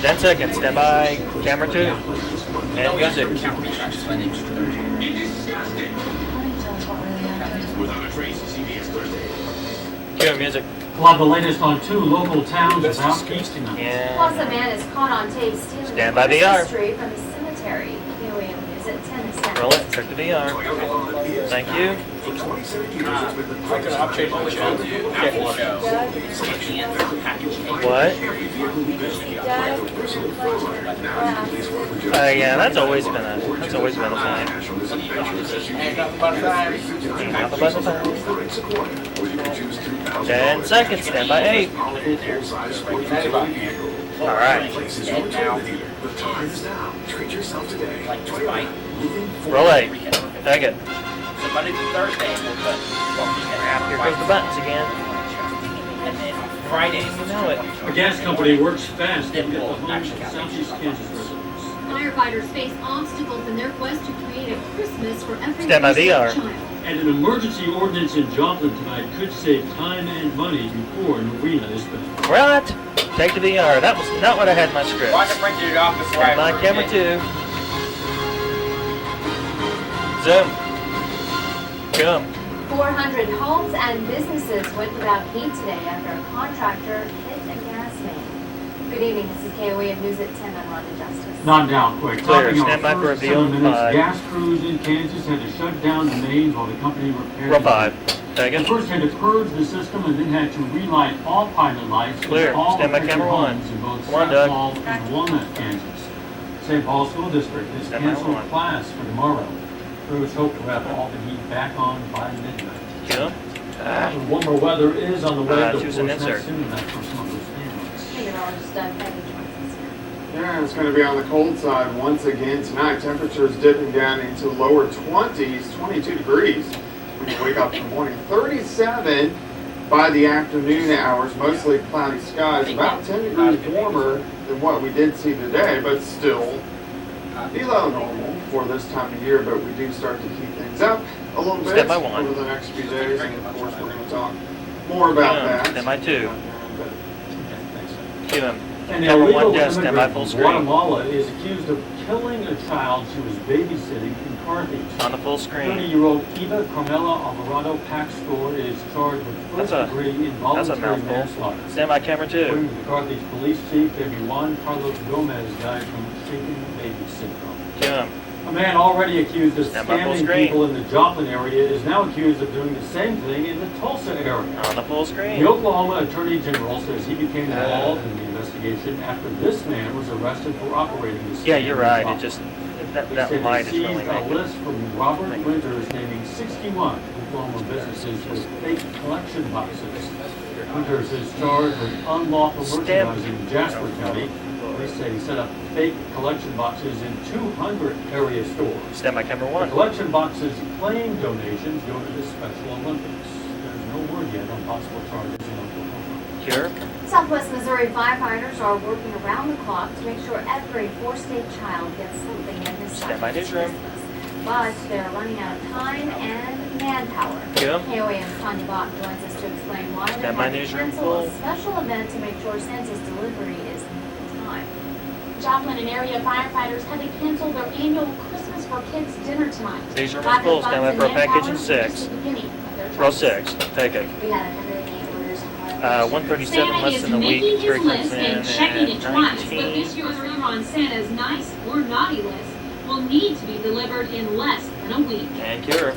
10 seconds. Stand by. Camera 2. And music. Cue music. We'll have the latest on 2 local towns about Easton. Plus, a man is caught on tape stealing Stand by a VR. Christmas tree from a cemetery. KOAM is at 10 seconds. Roll it. Check the VR. Thank you. I'll change my show. What? Yeah, that's always been a thing. Ain't nothing but time. Ain't nothing but the time. 10 seconds. Stand by 8. All right. Roll 8. Take it. So Monday through Thursday, we'll put Here goes the buttons again. and then Fridays. You know it. The gas company works fast to get the homes of Southeast Kansas residents. Firefighters face obstacles in their quest to create a Christmas for every Stand by VR. child. And an emergency ordinance in Joplin tonight could save time and money before an arena is built. What? Take the VR. That was not what I had in my script. Well, I can print it off before Stand by camera 2. Zoom. Come. 400 homes and businesses went without heat today after a contractor hit a gas main. Good evening, this is KOAM News at 10. I'm Rhonda Justice. Not down quick. Clear. Topping our Stand by for first reveal. 7 minutes, 5. gas crews in Kansas had to shut down the mains while the company repaired. Roll 5. Take They it. first had to purge the system and then had to relight all pilot lights Clear. in all Stand by affected camera 1. homes in both Come on, St. Doug. Paul and Walnut, Kansas. St. Paul School District has Stand by canceled 1. class for tomorrow. Crews hope to have all the heat back on by midnight. Come. The warmer weather is on the way. Of choose course, an that's insert. soon enough for some of those families. Meteorologist Doug Petty joins us here. Yeah, it's going to be on the cold side once again tonight. Temperatures dipping down into lower 20s, 22 degrees when you wake up in the morning. 37 by the afternoon hours, mostly cloudy skies. About 10 degrees warmer than what we did see today, but still below normal for this time of year. But we do start to heat things up a little bit Step by 1. over the next few days. And of course, we're going to talk more about that. Stand by 2. But Cue him. An Camera 1 illegal desk. Stand by full immigrant from screen. Guatemala is accused of killing a child she was babysitting in Carthage. On the full screen. 30-year-old Eva Carmela Alvarado Pastor is charged with That's a first-degree That's a involuntary mouthful. manslaughter. Stand by camera 2. According to the Carthage Police Chief, Deputy Juan Carlos Gomez died from shaken baby syndrome. Cue him. A man already accused of Stand by full scamming screen. people in the Joplin area is now accused of doing the same thing in the Tulsa area. On the full The screen. Oklahoma Attorney General says he became involved in the investigation after this man was arrested for operating the scam. Yeah, you're right. in It just that He that said light they is really seized a making. list from Robert Winters naming 61 Oklahoma businesses with fake collection boxes. Winters is charged with unlawful Stamp. merchandising in Jasper County. Police say he set up fake collection boxes in 200 area stores. Stand by camera The 1. collection boxes claim donations go to the Special Olympics. There's no word yet on possible charges in Oklahoma. Cure. Southwest Missouri firefighters are working around the clock to make sure every four-state child gets something in this Stand by Christmas. newsroom. But they're running out of time and manpower. Yeah. KOAM's Tanya Bach joins us to explain why they Stand by had to newsroom cancel a full. special event to make sure Santa's delivery is on time. Joplin and area firefighters had to cancel their annual Christmas for Kids dinner tonight. These are Lack of full. Stand by funds for a and package manpower in was 6. just the beginning of their Roll troubles. 6. Take it. We had 108 orders. 137 Santa less is than a week. making Here his he comes list in and checking it at twice, but 19. this year's order on Santa's nice or naughty list will need to be delivered in less than a week. And cure.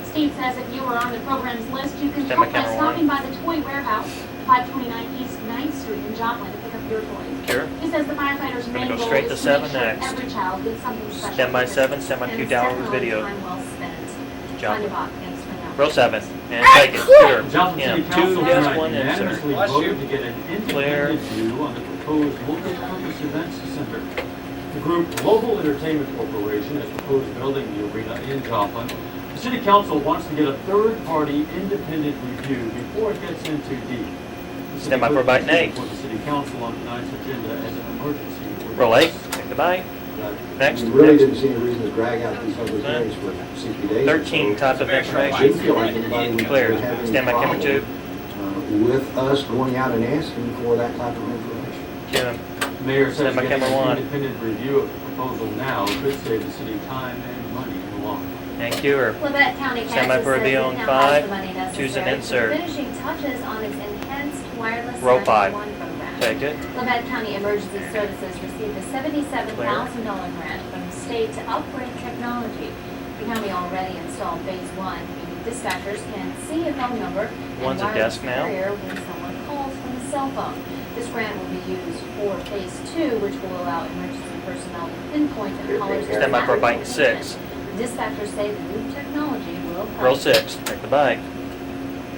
Steve says if you are on the program's list, you can Stand by help by camera stopping 1. by the Toy Warehouse, 529 East 9th Street in Joplin to pick up your toys. Cure. He says the firefighters' Gonna main go goal straight is to to 7 make sure next. every child gets something special. Stand by for 7, Christmas. stand by And 2 download definitely video. time well spent. Jump. Tanya Bach, thanks for that. Roll 7. And take it. Cure. Joplin Yeah. City 2 Council desk, tonight 1 insert. unanimously Bless voted you. to get an Clear. independent view on the proposed multi-purpose events center. The group Global Entertainment Corporation has proposed building the arena in Joplin. The City Council wants to get a third-party independent review before it gets in too deep. The city Stand by for put bite this eight. before the City Council on tonight's agenda as an emergency. Roll 8. Take the bite. Next. We really Next. didn't see any reason to drag out these other days for 60 days. 13 type of Didn't information. feel like anybody would Clear. have any Stand by camera problem 2. with us going out and asking for that type of information. Cue him. The mayor says Stand by getting camera an one. independent review of the proposal now could save the city time and money in the long run. And Cure. Labette County, Stand by Kansas for says reveal it in now 5. has the money Choose an necessary insert. for finishing touches on its enhanced wireless Row 5. 911 program. Take it. Labette County Emergency Services received a $77,000 grant from the state to upgrade technology. The county already installed phase 1, meaning dispatchers can see a phone number and One's a wireless desk now. carrier when someone calls from a cell phone. This grant will be used for phase 2, which will allow emergency personnel to pinpoint a caller's Stand by for a bite exact 6. location. Dispatchers say the new technology will help. Row 6. Take the bite.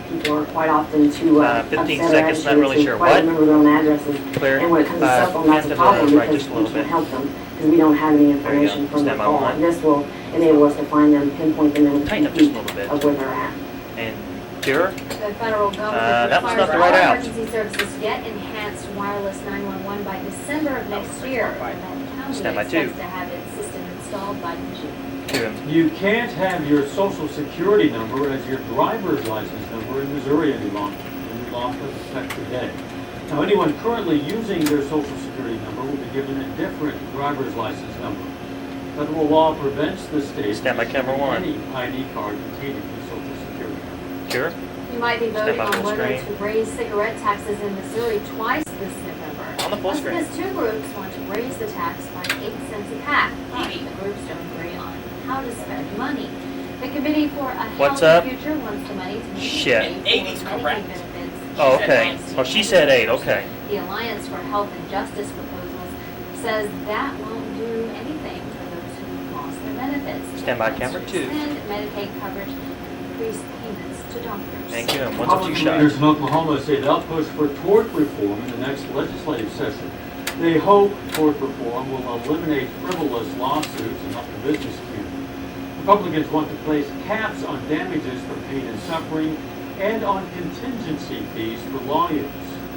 People are quite often too 15 upset or seconds, not really anxious sure to quite what. remember their own addresses. Clear. And when it comes to cell phone, that's a Into the problem right because just a we little can't bit. help them because we don't have any There you go. information from the Stand by call. one. And this will enable us to find them, pinpoint them in Tighten a up just a few little bit. of where they're at. And Cure. The federal government that was requires not the all right out. emergency services to get enhanced wireless 911 by December of next year. Labette County Stand by expects 2. to have its system installed by June. Cure. You can't have your social security number as your driver's license number in Missouri any longer. The new law took effect today. Now, anyone currently using their social security number will be given a different driver's license number. Federal law prevents the state Stand by camera from one. any ID card containing the social security number. Cure. You might be Stand voting by on full whether screen. to raise cigarette taxes in Missouri twice this November. On the full That's screen. because 2 groups want to raise the tax by 8 cents a pack, but the groups don't agree on how to spend money. The Committee for a What's Healthy up? Future wants the money to be Shit. paid Eight for is Medicaid correct. benefits. Oh, okay. Oh, she said 8. Okay. The Alliance for Health and Justice proposals says that won't do anything for those who lost their benefits. Stand by It wants camera to 2. extend Medicaid coverage and increase payments to doctors. Thank you. And one's a Republican 2 shot. leaders in Oklahoma say they'll push for tort reform in the next legislative session. They hope tort reform will eliminate frivolous lawsuits and help the business community. Republicans want to place caps on damages for pain and suffering and on contingency fees for lawyers.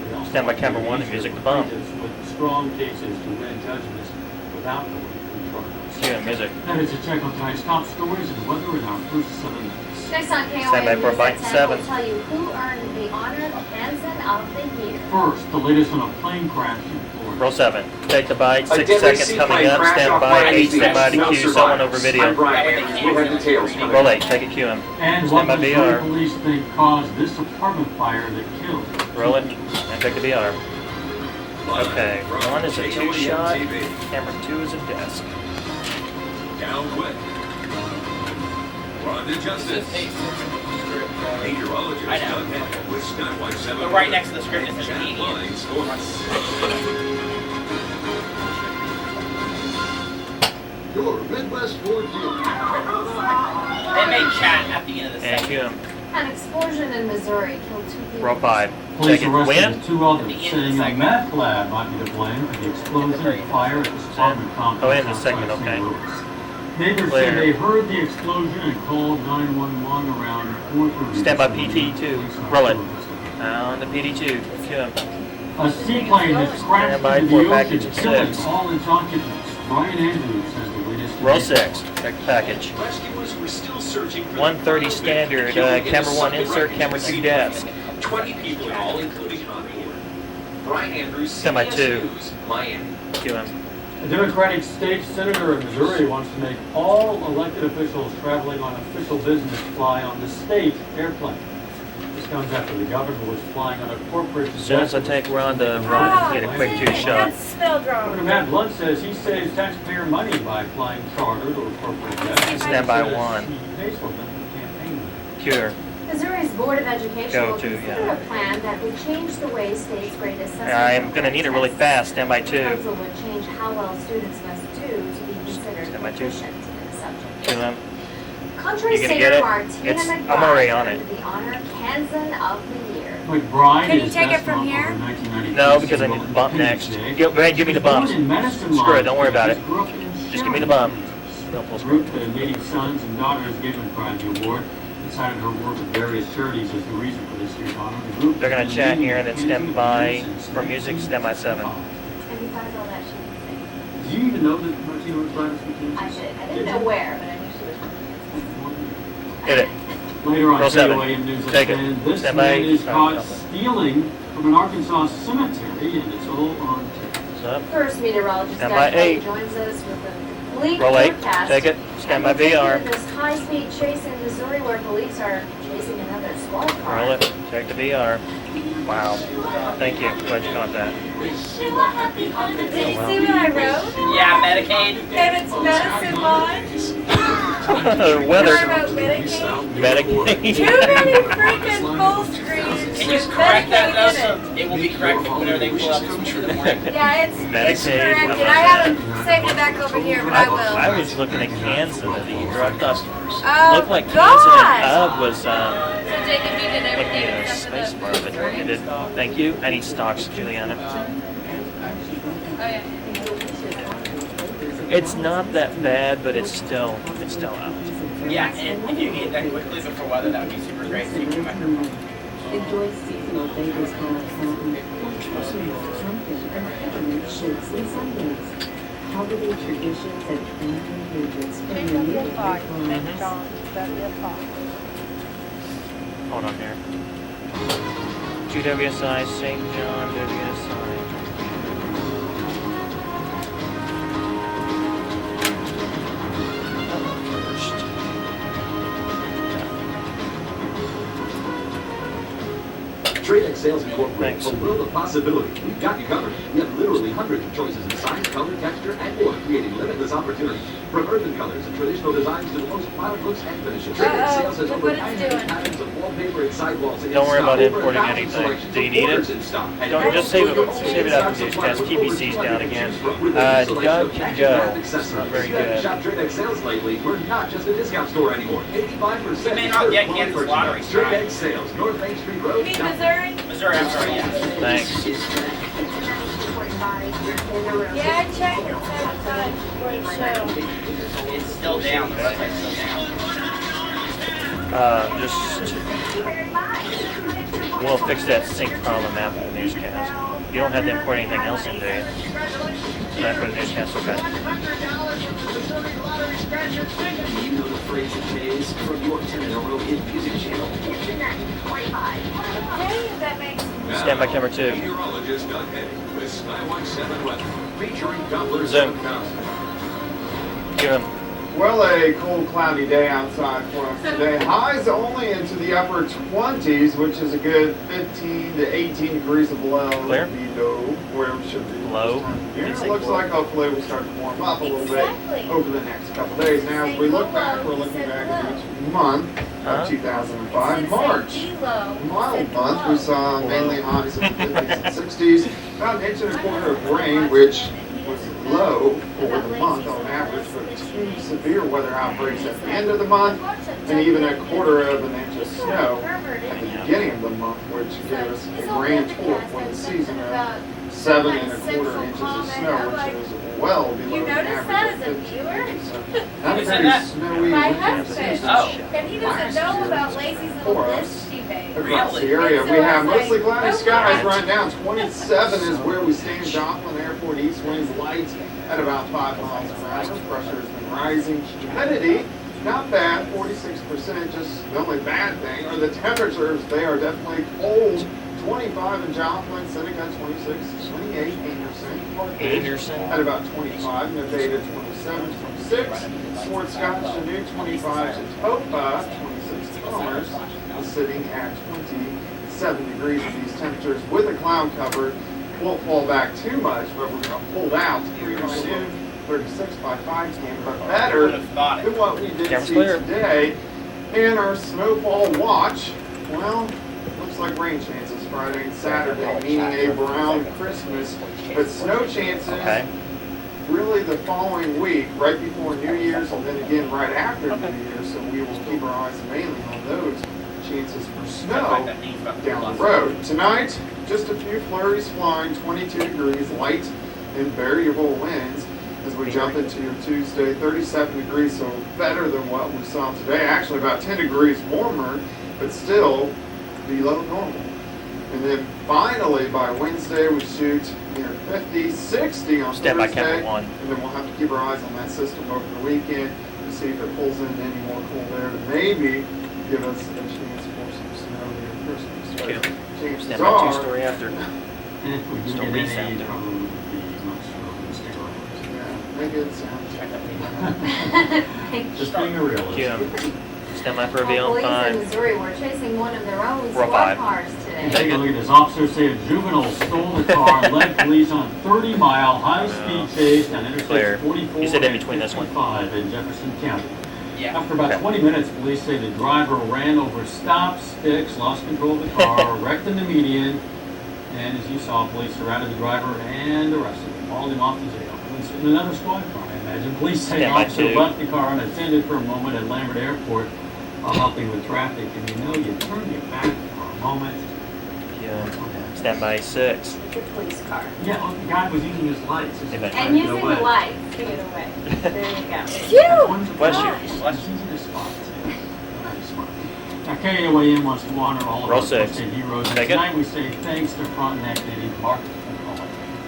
They also Stand by want camera to 1 make and it music easier to bump. for plaintiffs with strong cases to win judgments without going through trials. Cue music. That is a check on tonight's top stories and weather in our first 7 minutes. Next on Stand by KOA for a News bite at 10, 7. we'll tell you who earned the honor of Hansen of the Year. First, the latest on a plane crash in Florida. Roll 7. Take the bite. A 6 deadly seconds seaplane coming up. crashed Stand off by. Miami 8. Stand by Beach. to No cue someone over survivors. video. I'm Brian Andrews. We'll have details coming Roll up. 8. Take a cue him. And Stand what by the Missouri BR. police think caused this apartment fire that killed. Roll it. And take the BR. Okay. 1 is a 2 shot. Camera 2 is a desk. Down quick. Run to justice. Meteorologist I know. Doug Hammond with Skywatch 7. But right next to the script, it says Chat median. line sports. Your Midwest Ford dealer. They made chat at the end of the And segment. cue him. An explosion in Missouri killed 2 people. Roll 5. Police Take it. arrested Win. 2 others, At the end of the saying a segment. meth lab might be to blame for the explosion and fire at this apartment complex. Oh, in the outside segment, St. okay. Louis. Neighbors Clear. say they heard the explosion and called 911 around 4:30. Stand by this morning. PT2. Police are Roll it. still On the PD2. Cue him. A seaplane has crashed Stand by into for the package ocean, of killing 6. all its occupants. Brian Andrews has the latest. Roll today. 6. Check the package. Rescuers were still searching for 130 the standard. killing in a Camera 1 submarine insert. Camera 2 seaplane. desk. 20 people in all, including on board. Brian Andrews, Stand by CBS 2. News, Miami. Cue him. A Democratic state senator in Missouri wants to make all elected officials traveling on official business fly on the state airplane. This comes after the governor was flying on a corporate As soon as I take Rhonda, Rhonda can get a quick 2 shot. Governor Matt Blunt says he saves taxpayer money by flying chartered or corporate jets. Stand by He says 1. He pays for them for campaign. Cure. Missouri's Board of Education Go will to, consider yeah. a plan that would change the way states grade assessment. I'm going to need it really fast. Stand by The 2. proposal would change how well students must do to be considered Stand by 2. proficient in the subject. Cue him. Country You gonna singer get it? Martina It's- McBride I'm already on it. earned the honor Kansan of the Year. McBride Can you is take it best from known for here? her 1992 No, because I need single the bump next. Independence Day. Go ahead, give me the bumps. Born in Medicine Screw it, Lodge, don't worry about it. Kansas, grew up in Just give me the bump. Sheridan. Don't pull The screw. group, the Native Sons and Daughters gave McBride the award and cited her work with various charities as the reason for this year's honor. The group They're gonna has been chat leading here and then Kansas stand by since for music, stand by 7. 1965. And besides all that, she can sing. Did you even know that Martina McBride was from Kansas? I did. I didn't know where, but I knew she was from Kansas. Hit it. Later on Roll 7. KOAM News at Take it. 10, this Stand man by. is Oh, caught no. stealing from an Arkansas cemetery, and it's all on tape. up. First meteorologist Stand by Doug Kelly eight. joins us with a complete Roll 8. forecast. Take it. Stand by And we'll take you VR. to this high-speed chase in Missouri where police are chasing another squad car. Roll it. Check the VR. Wow. Thank you. Glad you caught that. Did you see what I wrote? Yeah, Medicaid. And it's medicine launch. Weather. I wrote Medicaid. Medicaid. Too many freaking full screens. Can you with correct that Medicaid though? So it will be corrected whenever they pull up this morning in the morning. Yeah, it's Medicaid. corrected. I haven't saved it back over here, but I will. I was looking at cans of it either. I thought Oh, looked like cans God. of it. Was So Jacob, you did like everything a except for space the... bar, but it did. Thank you. I need stocks, Juliana. Oh, yeah. It's not that bad, but it's still out. Yeah, and if you get that quickly before weather, that would be super great. So you can microphone. Enjoy seasonal bagels from shirts and Sundays. Holiday traditions and family favorites from the new Hold on here. GWSI, St. John, WSI. TradeX Sales Incorporated, Thanks. a world of possibility. We've got you covered. We have literally hundreds of choices in size, color, texture, and more, creating limitless opportunities. From urban colors and traditional designs to the most modern looks and finishes. TradeX Sales has look over what it's 900 doing. patterns of wallpaper and sidewalls in Don't worry stock, about over importing 1,000 anything. selections Do you of need it? orders in stock. And Don't just save it after Newscast. TBC's down again. Doug can go. It's not very good. Shop TradeX Sales lately. We're not just a discount store anymore. 85% You may not get quality Kansas lottery. TradeX Sales, North Main Street Road. You mean Missouri? Missouri, I'm sorry, yeah. Thanks. Yeah, I checked it 7 times before the show. It's still down. The website's still down. We'll fix that sync problem after the newscast. You don't have to import anything else in, do you? So after the newscast, okay. You know the phrase it pays from your 10-euro hit music channel. Okay, that makes Stand by camera 2. Meteorologist Doug Henning with Sky17 Weather, featuring Doppler Zoom. 7000. Give him. Well, a cold, cloudy day outside for us today. Highs only into the upper 20s, which is a good 15 to 18 degrees below Clear? below where it should be. Low? Here You it say looks low. like hopefully we'll start to warm up a little Exactly. bit over the next couple days. Now, as we look back, we're looking back at each month of 2005. March. Mild month, we saw mainly highs in the 50s and 60s, about an inch and a quarter of rain, which was low for the month on average, but 2 severe weather outbreaks at the end of the month, and even a quarter of an inch of snow at the beginning of the month, which gave us a grand total for the season of 7 1/4 inches of snow, which is well below You the noticed average that of as a 50 viewer? degrees. So not a Who said very that? snowy My weekend husband. Oh. And he doesn't know about Lacey's little For list us. she made. Across the Really? area, And so we have I was mostly like, cloudy okay. skies right now. 27 is where we stand. Joplin Airport, east winds light at about 5 miles per hour. Pressure has been rising. Humidity, not bad, 46%. Just the only bad thing are the temperatures. They are definitely cold. 25 in Joplin, Seneca 26, 28 Anderson. at about 25, Nevada 27, 26, Fort Scott, Chanute 25, Tatopa 26, Commerce is sitting at 27 degrees at these temperatures with a cloud cover. Won't fall back too much, but we're going to hold out 3 by noon, 36 by 5 p.m. but better Would've thought it. than what we did Camera's see clear. today. And our snowfall watch, well, looks like rain chances Friday and Saturday, meaning a brown Christmas, but snow chances Okay. really the following week, right before New Year's, and then again right after New Year's, so we will keep our eyes mainly on those chances for snow down the road. Tonight, just a few flurries flying, 22 degrees, light and variable winds. As we jump into your Tuesday, 37 degrees, so better than what we saw today. Actually, about 10 degrees warmer, but still below normal. And then finally, by Wednesday, we shoot near 50, 60 on Stand by Thursday. camera 1. And then we'll have to keep our eyes on that system over the weekend to see if it pulls in any more cold air to maybe give us a chance for some snow near Christmas. Okay. But chances Stand by 2 are, story after. And if we do Still get resound any there. problem with the Maybe it sounds. Just being a realist. Cue 'em. Stand by for reveal Police in in 5. Missouri were chasing one of their own Roll squad 5. cars today. Take a look at this. Officers say a juvenile stole the car and led police on a 30-mile high-speed chase down Clear. Interstate 44 You said in and between this one. 55 in Jefferson County. Yeah. After about Okay. 20 minutes, police say the driver ran over stop sticks, lost control of the car, wrecked in the median, and as you saw, police surrounded the driver and arrested him, hauled him off to jail. Police in another squad car, I imagine. Police say the Stand by officer 2. left the car unattended for a moment at Lambert Airport while helping with traffic, and you know you turn your back for a moment. Cue 'em. Stand by 6. It's a police car. Yeah, well, the guy was using his lights. He's Amen. trying And to get using away. the lights to get away. There you go. Bless you. It's easy to spot. Now, KOAM wants to honor all of Roll our 6. state heroes. And Take it. tonight we say thanks to Frontenac Lady Mark.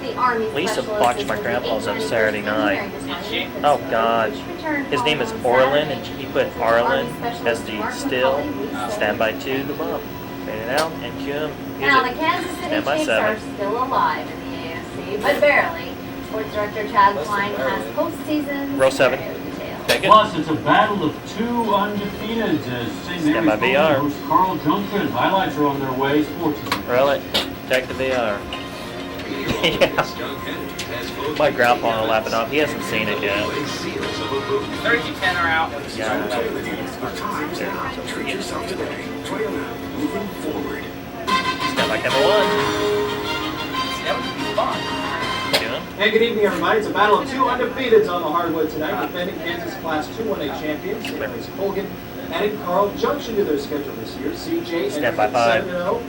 The Army Lisa specialist watched is my with the grandpa's on 891st Saturday night. Engineering Battalion. Oh, God. Returned His name is home on Orlin, Saturday. and he put Arlen Army as specialist the Mark still. McCauley, Lisa. Stand by 2, the bump. Fade it out and cue 'em. Now, the Use it. Kansas City Stand by Chiefs 7. are still alive in the AFC, but barely. Sports director Chad Klein has postseason Roll 7. scenario details. Take it. Plus, it's a battle of two undefeated as St. Stand by Mary's VR. hosts Carl Junction. Highlights are on their way. Sports. Roll it. Take the VR. Yeah. My grandpa will laugh it off. He hasn't seen it yet. 32-10 are out. The time's now. Treat yourself today. Toyota, moving forward. Stand by camera 1. That would be fun. Cue 'em. And good evening, everybody. It's a battle of two undefeateds on the hardwood tonight. Defending Kansas Class 2-1A champions, St. Mary's Colgan, adding Carl Junction to their schedule this year. CJ Stand by 5. 7-0,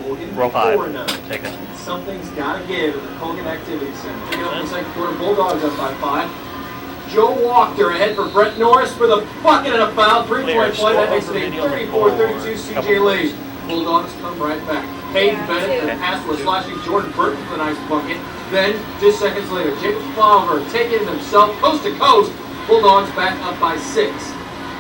Colgan Roll 5. 4-0. Take it. Something's got to give at the Colgan Activity Center. Picking up in the second quarter, Bulldogs up by 5. Joe Walker ahead for Brett Norris for the bucket and a foul. Three-point play that makes it a 34-32 CJ lead. Bulldogs come right back. Hayden Bennett, the pass was slashing Jordan Burton for the nice bucket. Then, just seconds later, Jacob Fowler taking it himself coast to coast. Bulldogs back up by 6.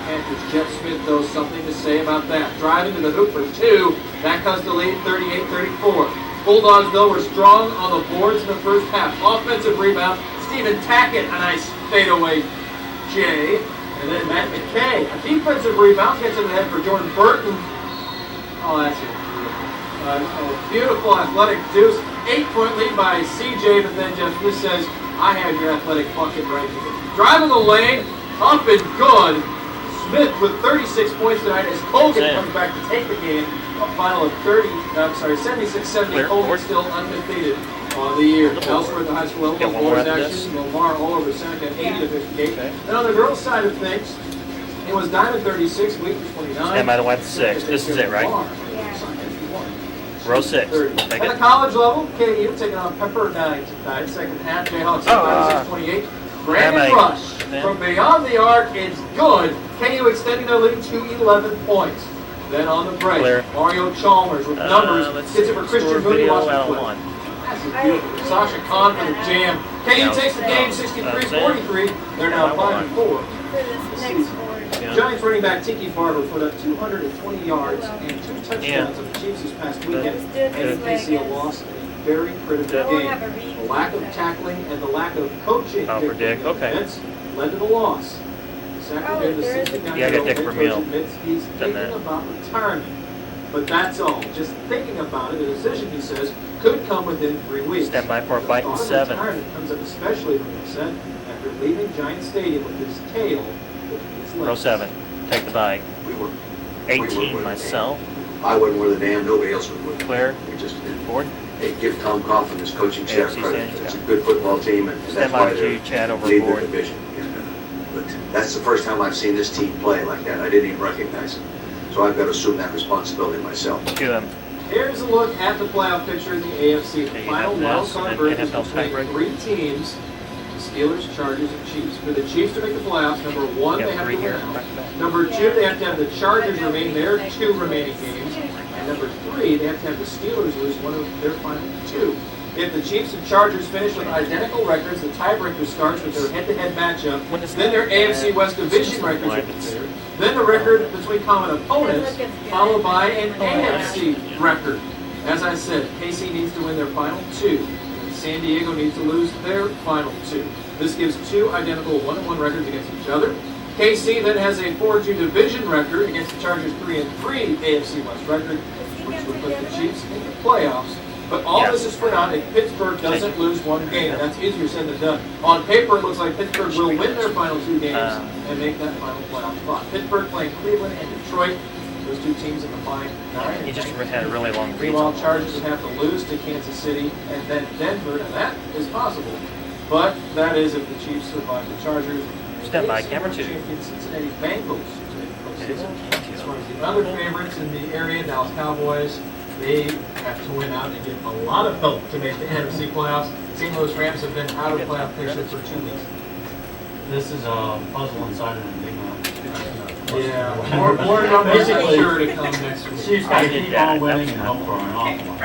Panthers Jeff Smith, though, something to say about that. Driving to the hoop for 2. That cuts the lead 38-34. Bulldogs, though, were strong on the boards in the first half. Offensive rebound, Stephen Tackett, a nice fadeaway J. And then Matt McKay, a defensive rebound, gets in the head for Jordan Burton. Oh, that's it. Beautiful athletic deuce. 8-point lead by CJ, but then Jeff Smith says, I have your athletic bucket right here. Driving the lane, up and good. Smith with 36 points tonight as Colgan comes back to take the game. A final of 76-70. Colgan still undefeated on the year. Elsewhere at the high school level, boys action, Lamar all over Seneca, 80-58. And on the girls' side of things, it was Diamond 36, Wheaton 29. Stand by the white 6. This is it, right? Row 6. Take At the it. college level, KU taking on Pepperdine tonight. Second half, Jayhawks 36-28. Brandon Rush from beyond the arc. It's good. KU extending their lead to 11 points. Then on the break, Mario Chalmers with numbers gets it for Christian Mooney. Watch the play. That's beautiful. Sasha Khan for the jam. KU takes the game 63-43. They're now 5-4. Giants running back Tiki Barber put up 220 yards and 2 touchdowns on the Chiefs this past weekend, and KC a loss in a very critical game. The lack of tackling and the lack of coaching defense led to the loss. This afternoon, the 69-year-old head coach admits he's thinking about retirement. But that's all. Just thinking about it, the decision, he says, could come within 3 weeks. Stand by for a bite and 7. Retirement comes up especially, when he said, after leaving Giant Stadium with his tail. Row 7. Take the bike. 18 myself. I wasn't where the damn nobody else was. Clear. We just Board. hey, give Tom Coughlin his coaching staff AFC credit. standings, It's a good football team, and that's Stand why by they're Q, Chad over leading the board. division. But that's the first time I've seen this team play like that. I didn't even recognize it. So I've got to assume that responsibility myself. Cue him. Here's a look at the playoff picture in the AFC. The final wild card berth is between 3 teams: the Steelers, Chargers, and Chiefs. For the Chiefs to make the playoffs, number 1, they have to win out. Number 2, they have to have the Chargers remain their 2 remaining games. And number 3, they have to have the Steelers lose one of their final 2. If the Chiefs and Chargers finish with identical records, the tiebreaker starts with their head-to-head matchup. Then their AFC West Division records are considered. Then the record between common opponents, followed by an AFC record. As I said, KC needs to win their final 2. And San Diego needs to lose their final 2. This gives two identical 1-1 records against each other. KC then has a 4-2 division record against the Chargers' 3-3 AFC West record, which would put the Chiefs in the playoffs. But all this is for naught if Pittsburgh doesn't lose one game. That's easier said than done. On paper, it looks like Pittsburgh will win their final 2 games and make that final playoff spot. Pittsburgh playing Cleveland and Detroit. Those 2 teams in the final 9. He just had a really long read. Meanwhile, Chargers would have to lose to Kansas City and then Denver. Now that is possible, but that is if the Chiefs survive the Chargers. Stand by, camera 2. Champion Cincinnati Bengals. As far as the other favorites in the area, Dallas Cowboys, they have to win out and get a lot of help to make the NFC playoffs. St. Louis Rams have been out of playoff picture for 2 weeks. This is a puzzle inside an enigma. Yeah, more basically sure to come next week. She's got to keep on winning and hope for an awful lot.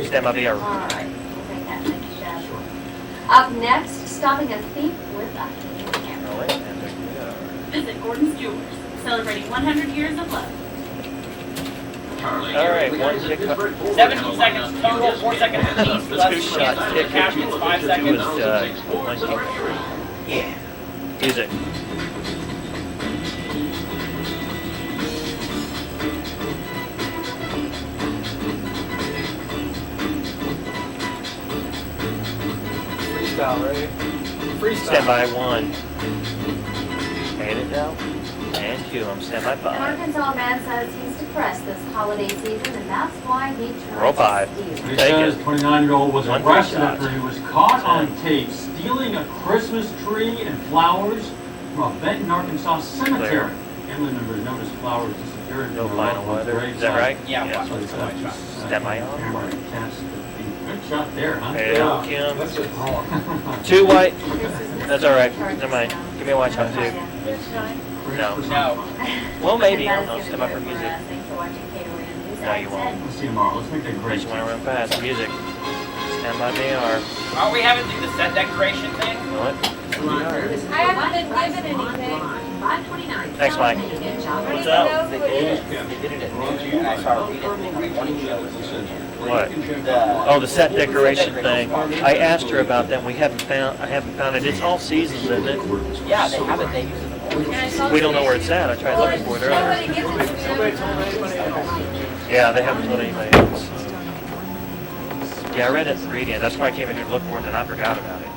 Stand by, VR. All right, we'll take that next shot. Up next, stopping a thief with a hidden camera. Visit Gordon's Jewelers, celebrating 100 years of love. All right, one pick up. 17 seconds total, 4 seconds each. Let's do shots. Pick Captions, 5 2 seconds. is 1, 2, 3. Yeah. Music. Freestyle, ready? Freestyle. Stand by 1. Made it down. And 2. I'm stand by An 5. Arkansas man says he's depressed this holiday season, and that's why he Roll tries 5. to steal. It Take says it. 29-year-old was One arrested shot. after he was caught on tape stealing a Christmas tree and flowers from a Benton, Arkansas cemetery. Family members noticed flowers disappearing No from their final loved one's weather. Is that right? Yeah, So watch they what's got going this, Stand by on. camera and cast the feed. Good shot there, huh? Hey, Yeah. Kim. That's just wrong. 2 white. This is That's all right. Chargers Never mind. now. Give me a white shot, too. No. Well, maybe. I don't know. Stand by for music. Thanks for watching KON News. No, you won't. We'll see you tomorrow. Let's make a I great just want to run fast. Music. Stand by VR. Are we having the set decoration thing? What? I haven't been given anything. 529. Thanks, Mike. What's up? They did it at and I saw reading the morning shows. What? Oh, the set decoration thing. I asked her about that. I haven't found it. It's all seasons, isn't it? Yeah, they have it. They use it. We don't know where it's at. I tried looking for it earlier. Yeah, they haven't told anybody else. Yeah, I read it reading it. That's why I came in here to look for it, and I forgot about it.